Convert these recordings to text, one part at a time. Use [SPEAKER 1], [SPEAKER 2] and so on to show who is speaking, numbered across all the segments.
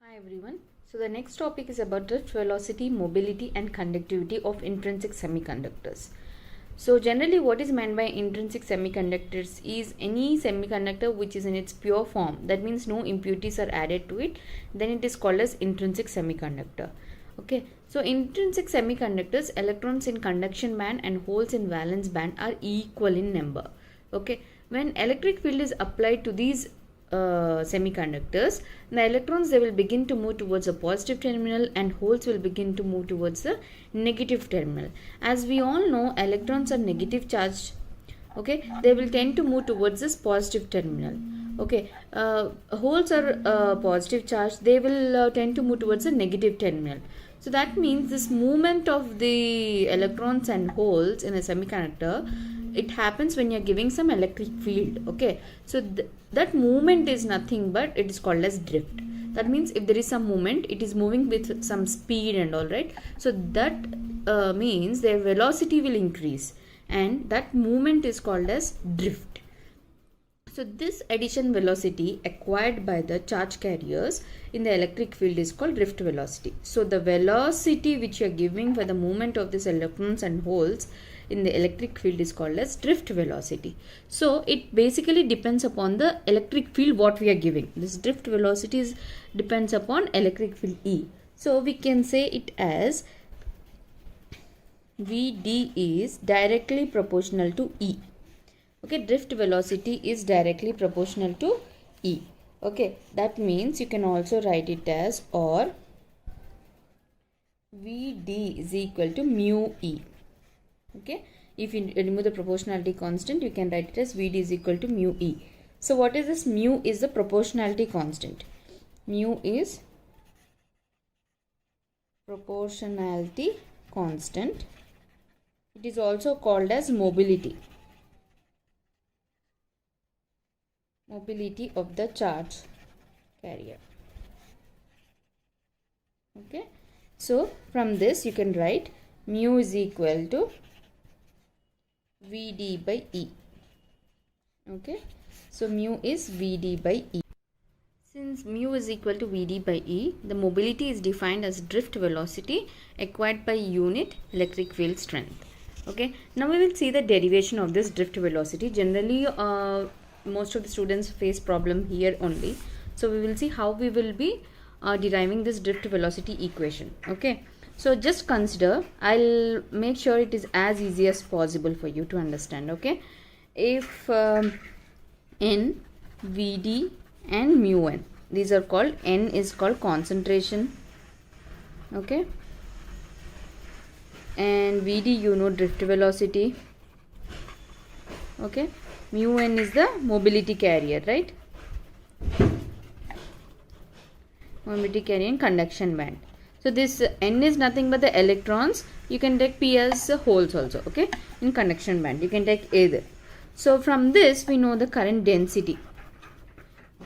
[SPEAKER 1] Hi everyone. So the next topic is about drift velocity, mobility and conductivity of intrinsic semiconductors. So generally what is meant by intrinsic semiconductors is any semiconductor which is in its pure form, that means no impurities are added to it, then it is called as intrinsic semiconductor. Okay, so intrinsic semiconductors, electrons in conduction band and holes in valence band are equal in number. Okay, when electric field is applied to these semiconductors, the electrons, they will begin to move towards a positive terminal and holes will begin to move towards the negative terminal. As we all know, electrons are negative charged. Okay, they will tend to move towards this positive terminal. Okay, holes are positive charge, they will tend to move towards the negative terminal. So that means this movement of the electrons and holes in a semiconductor, it happens when you're giving some electric field. Okay, so that movement is nothing but it is called as drift. That means if there is some movement, it is moving with some speed and all, right? So that means their velocity will increase and that movement is called as drift. So this addition velocity acquired by the charge carriers in the electric field is called drift velocity. So the velocity which you are giving for the movement of these electrons and holes in the electric field is called as drift velocity. So it basically depends upon the electric field what we are giving. This drift velocity depends upon electric field E. So we can say it as Vd is directly proportional to E. Okay, drift velocity is directly proportional to E. Okay, that means you can also write it as or Vd is equal to mu E. Okay, if you remove the proportionality constant, you can write it as Vd is equal to mu E. So what is this? Mu is the proportionality constant. Mu is proportionality constant. It is also called as mobility. Mobility of the charge carrier. Okay, so from this you can write mu is equal to Vd by E. Okay, so mu is Vd by E. Since mu is equal to Vd by E, the mobility is defined as drift velocity acquired by unit electric field strength. Okay, now we will see the derivation of this drift velocity. Generally most of the students face problem here only, so we will see how we will be deriving this drift velocity equation. Okay, so just consider, I'll make sure it is as easy as possible for you to understand. Okay, if n, Vd and mu n, these are called, n is called concentration, okay, and Vd you know drift velocity, okay, mu n is the mobility carrier, right? Mobility carrier in conduction band. So this n is nothing but the electrons. You can take p as holes also, okay, in conduction band. You can take either. So from this we know the current density.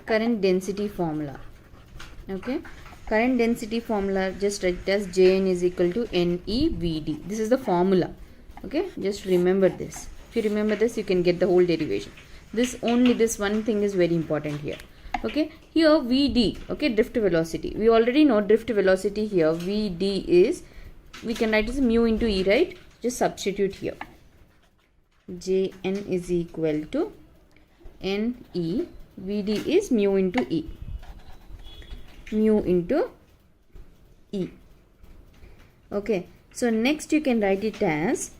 [SPEAKER 1] Current density formula. Okay. Current density formula, just write it as Jn is equal to NeVd. This is the formula. Okay. Just remember this. If you remember this, you can get the whole derivation. This one thing is very important here. Okay, here Vd, okay, drift velocity. We already know drift velocity here. Vd is, we can write as mu into E, right? Just substitute here. Jn is equal to Ne. Vd is mu into E. Mu into E. Okay, so next you can write it as,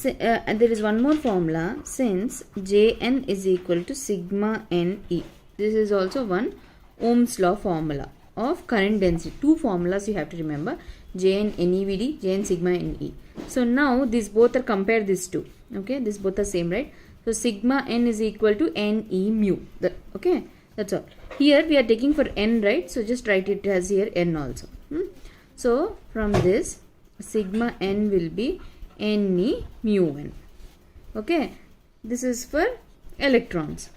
[SPEAKER 1] there is one more formula, since Jn is equal to sigma Ne. This is also one Ohm's law formula of current density. Two formulas you have to remember, Jn NeVd, Jn sigma Ne. So now these both are, compare these two. Okay, these both are same, right? So sigma n is equal to Ne mu. Okay, that's all. Here we are taking for n, right? So just write it as here n also. So from this, sigma n will be Ne mu n. Okay, this is for electrons.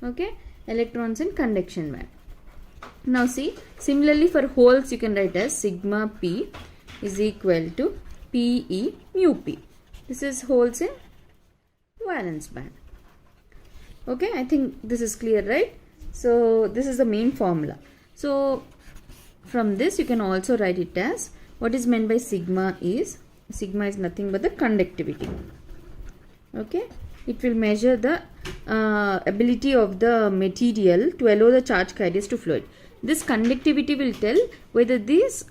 [SPEAKER 1] Okay, electrons in conduction band. Now see, similarly for holes you can write as sigma p is equal to Pe mu p. This is holes in valence band. Okay, I think this is clear, right? So this is the main formula. So from this you can also write it as, what is meant by sigma is nothing but the conductivity. Okay, it will measure the ability of the material to allow the charge carriers to flow. This conductivity will tell whether these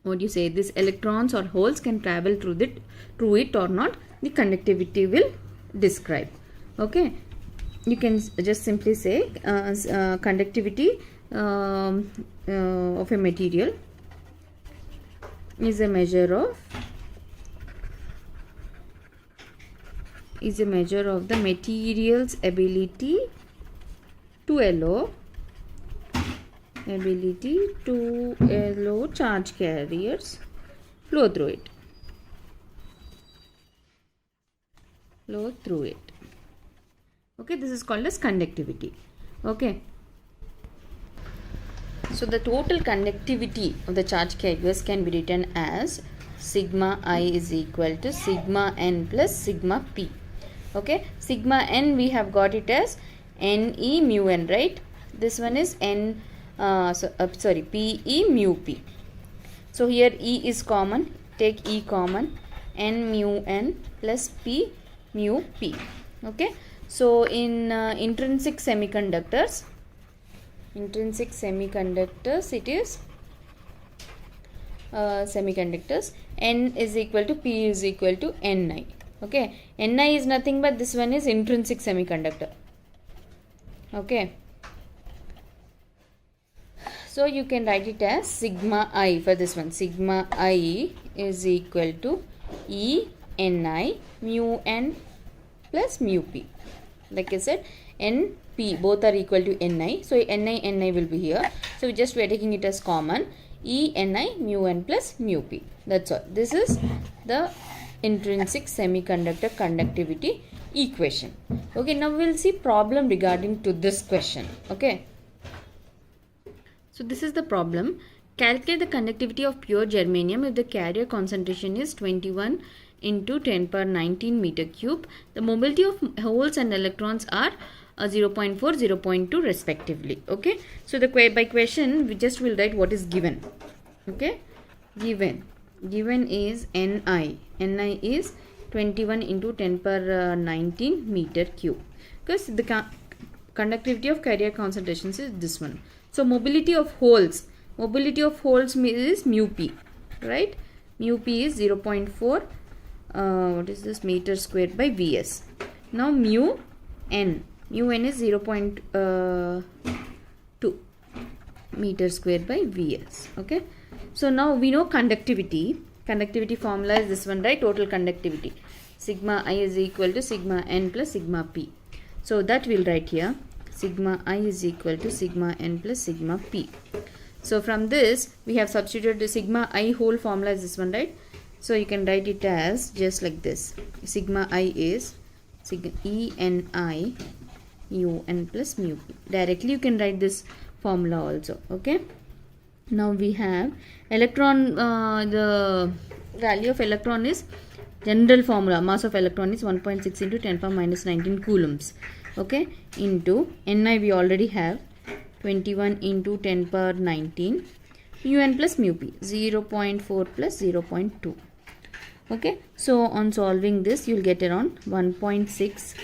[SPEAKER 1] these electrons or holes can travel through it or not. The conductivity will describe. Okay, you can just simply say conductivity of a material is a measure of the material's ability to allow charge carriers flow through it. Okay, this is called as conductivity. Okay, so the total conductivity of the charge carriers can be written as sigma I is equal to sigma n plus sigma p. Okay, sigma n we have got it as Ne mu n, right? This one is Pe mu p. So here E is common, take E common, N mu n plus P mu p. Okay, so in intrinsic semiconductors it is semiconductors, N is equal to P is equal to Ni. Okay, Ni is nothing but this one is intrinsic semiconductor. Okay, so you can write it as sigma I for this one. Sigma I is equal to E Ni mu n plus mu p. Like I said, N, P both are equal to Ni. So Ni will be here. So we are taking it as common. E Ni mu n plus mu p. That's all. This is the intrinsic semiconductor conductivity equation. Okay, now we will see problem regarding to this question. Okay, so this is the problem. Calculate the conductivity of pure germanium if the carrier concentration is 21 into 10 power 19 meter cube. The mobility of holes and electrons are 0.4, 0.2 respectively. Okay, so the by question we just will write what is given. Okay, given is Ni is 21 into 10 power 19 meter cube, because the conductivity of carrier concentrations is this one. So mobility of holes is mu p, right? Mu p is 0.4 what is this, meter squared by Vs. Now mu n is 0.2 meter squared by Vs. Okay, so now we know conductivity formula is this one, right? Total conductivity, sigma I is equal to sigma n plus sigma p. So that we'll write here, sigma I is equal to sigma n plus sigma p. So from this we have substituted the sigma I whole formula is this one, right? So you can write it as just like this. Sigma I is sigma E N I mu n plus mu p. Directly you can write this formula also. Okay, now we have electron, the value of electron is general formula, mass of electron is 1.6 into 10 power minus 19 coulombs. Okay, into Ni we already have 21 into 10 power 19 mu n plus mu p, 0.4 plus 0.2. Okay, so on solving this you will get around 1.6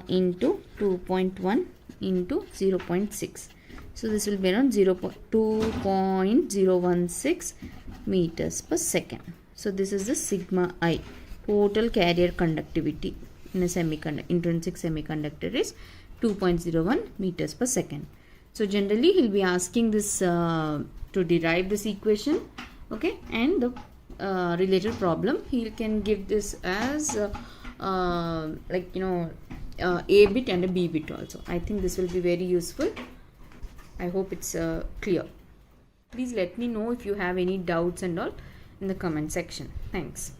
[SPEAKER 1] into 2.1 into 0.6. So this will be around 2.016 meters per second. So this is the sigma I, total carrier conductivity in a intrinsic semiconductor is 2.01 meters per second. So generally he will be asking this to derive this equation. Okay, and the related problem he can give this as a bit and a b bit also. I think this will be very useful. I hope it's clear. Please let me know if you have any doubts and all in the comment section. Thanks.